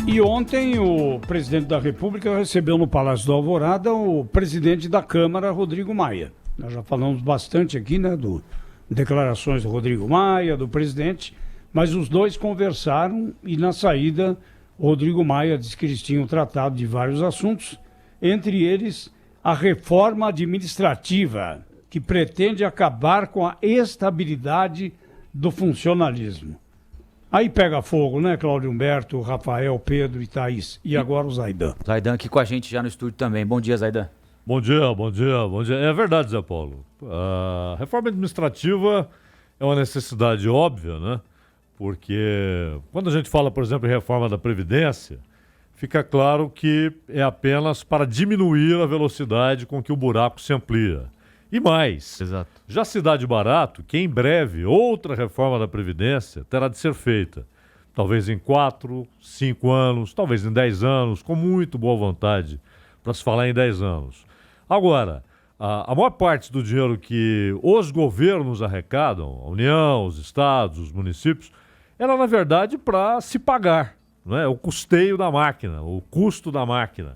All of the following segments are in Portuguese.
E ontem o presidente da República recebeu no Palácio do Alvorada o presidente da Câmara, Rodrigo Maia. Nós já falamos bastante aqui, né, declarações do Rodrigo Maia, do presidente, mas os dois conversaram e na saída o Rodrigo Maia disse que eles tinham tratado de vários assuntos, entre eles a reforma administrativa, que pretende acabar com a estabilidade do funcionalismo. Aí pega fogo, né, Cláudio Humberto, Rafael, Pedro e Thaís. E agora o Zaidan. Zaidan aqui com a gente já no estúdio também. Bom dia, Zaidan. Bom dia, bom dia, bom dia. É verdade, Zé Paulo. A reforma administrativa é uma necessidade óbvia, né? Porque quando a gente fala, por exemplo, em reforma da Previdência, fica claro que é apenas para diminuir a velocidade com que o buraco se amplia. E mais, Exato. Já se dá de barato que em breve outra reforma da Previdência terá de ser feita. Talvez em 4, 5 anos, talvez em 10 anos, com muito boa vontade para se falar em 10 anos. Agora, a maior parte do dinheiro que os governos arrecadam, a União, os estados, os municípios, era na verdade para se pagar, não é? O custeio da máquina, o custo da máquina.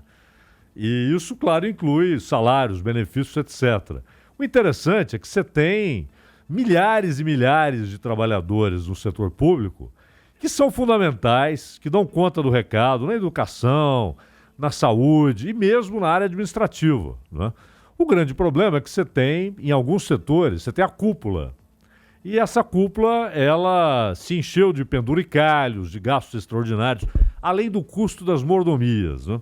E isso, claro, inclui salários, benefícios, etc. O interessante é que você tem milhares e milhares de trabalhadores no setor público que são fundamentais, que dão conta do recado na educação, na saúde e mesmo na área administrativa, né? O grande problema é que você tem, em alguns setores, você tem a cúpula. E essa cúpula, ela se encheu de penduricalhos, de gastos extraordinários, além do custo das mordomias, né?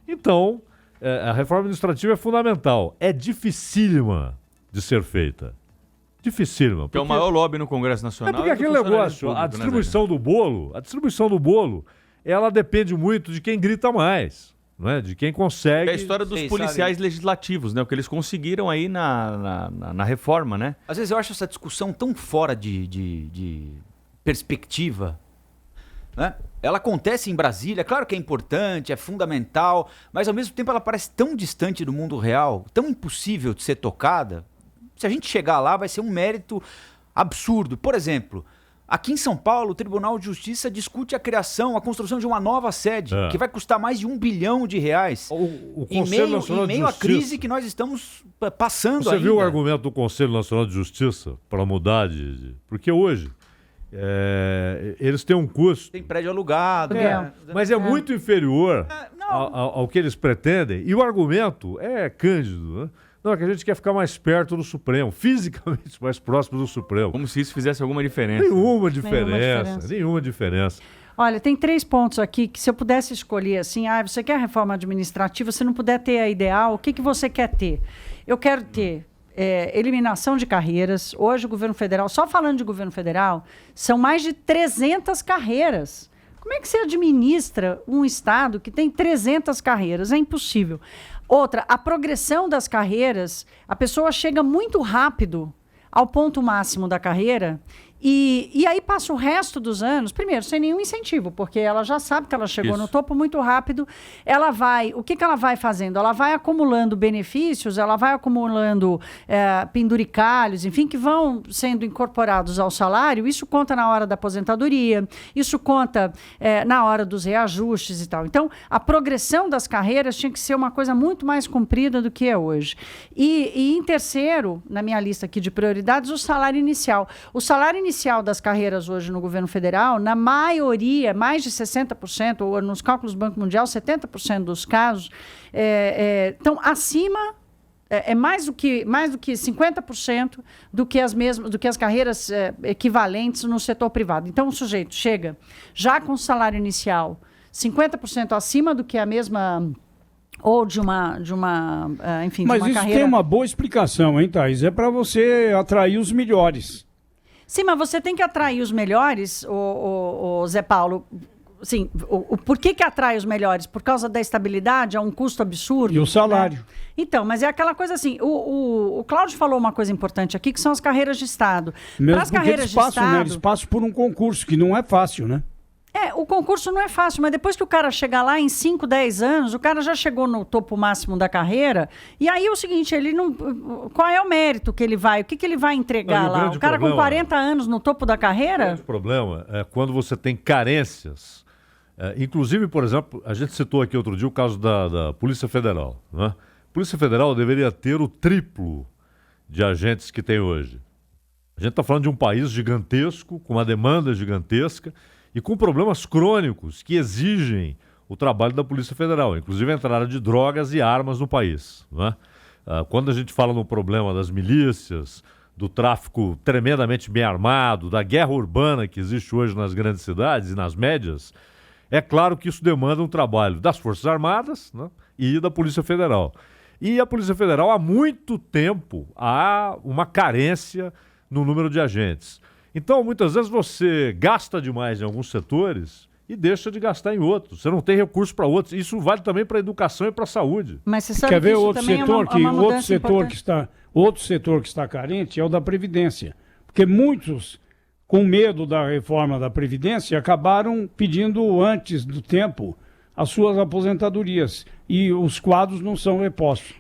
Então, a reforma administrativa é fundamental. É dificílima de ser feita. Dificílima. Porque é o maior lobby no Congresso Nacional. É porque aquele negócio, a distribuição do bolo, ela depende muito de quem grita mais, não é? De quem consegue... É a história dos policiais legislativos, né? O que eles conseguiram aí na reforma, né? Às vezes eu acho essa discussão tão fora de perspectiva, né? Ela acontece em Brasília, claro que é importante, é fundamental, mas ao mesmo tempo ela parece tão distante do mundo real, tão impossível de ser tocada. Se a gente chegar lá, vai ser um mérito absurdo. Por exemplo, aqui em São Paulo, o Tribunal de Justiça discute a construção de uma nova sede, que vai custar mais de R$1 bilhão. O Conselho Nacional de Em meio à Justiça, crise que nós estamos passando ainda. Você viu o argumento do Conselho Nacional de Justiça para mudar Porque hoje eles têm um custo... Tem prédio alugado. Mas é muito inferior ao que eles pretendem. E o argumento é cândido, né? Não, é que a gente quer ficar mais perto do Supremo, fisicamente mais próximo do Supremo. Como se isso fizesse alguma diferença. Nenhuma diferença. Olha, tem 3 pontos aqui que se eu pudesse escolher assim, você quer reforma administrativa, se não puder ter a ideal, o que você quer ter? Eu quero ter eliminação de carreiras. Hoje o governo federal, só falando de governo federal, são mais de 300 carreiras. Como é que você administra um estado que tem 300 carreiras? É impossível. Outra, a progressão das carreiras, a pessoa chega muito rápido ao ponto máximo da carreira e aí passa o resto dos anos, primeiro, sem nenhum incentivo, porque ela já sabe que ela chegou no topo muito rápido. O que ela vai fazendo? Ela vai acumulando benefícios, ela vai acumulando penduricalhos, enfim, que vão sendo incorporados ao salário. Isso conta na hora da aposentadoria, isso conta na hora dos reajustes e tal. Então, a progressão das carreiras tinha que ser uma coisa muito mais comprida do que é hoje. E em terceiro, na minha lista aqui de prioridades, o salário inicial. O salário inicial das carreiras hoje no governo federal, na maioria, mais de 60%, ou nos cálculos do Banco Mundial, 70% dos casos, estão acima, mais do que 50% do que as carreiras equivalentes no setor privado. Então, o sujeito chega já com salário inicial 50% acima do que a mesma... ou de uma carreira... Mas isso tem uma boa explicação, hein, Thaís? É para você atrair os melhores. Sim, mas você tem que atrair os melhores, o Zé Paulo. Sim, por que atrai os melhores? Por causa da estabilidade, a um custo absurdo. E o salário. Né? Então, mas é aquela coisa assim, o Cláudio falou uma coisa importante aqui, que são as carreiras de Estado. Mesmo as carreiras de Estado... Eles passam por um concurso, que não é fácil, né? O concurso não é fácil, mas depois que o cara chegar lá em 5, 10 anos, o cara já chegou no topo máximo da carreira, e aí é o seguinte, ele não... Qual é o mérito que ele vai? O que ele vai entregar lá? O cara com 40 anos no topo da carreira? O grande problema é quando você tem carências Inclusive, por exemplo, a gente citou aqui outro dia o caso da Polícia Federal. Né? A Polícia Federal deveria ter o triplo de agentes que tem hoje. A gente está falando de um país gigantesco, com uma demanda gigantesca e com problemas crônicos que exigem o trabalho da Polícia Federal, inclusive a entrada de drogas e armas no país. Né? Quando a gente fala no problema das milícias, do tráfico tremendamente bem armado, da guerra urbana que existe hoje nas grandes cidades e nas médias, é claro que isso demanda um trabalho das Forças Armadas, né, e da Polícia Federal. E a Polícia Federal, há muito tempo, há uma carência no número de agentes. Então, muitas vezes você gasta demais em alguns setores e deixa de gastar em outros. Você não tem recurso para outros. Isso vale também para a educação e para a saúde. Mas você sabe Quer que ver isso outro também setor importante. outro setor que está carente é o da Previdência. Porque muitos, com medo da reforma da Previdência, acabaram pedindo antes do tempo as suas aposentadorias. E os quadros não são repostos.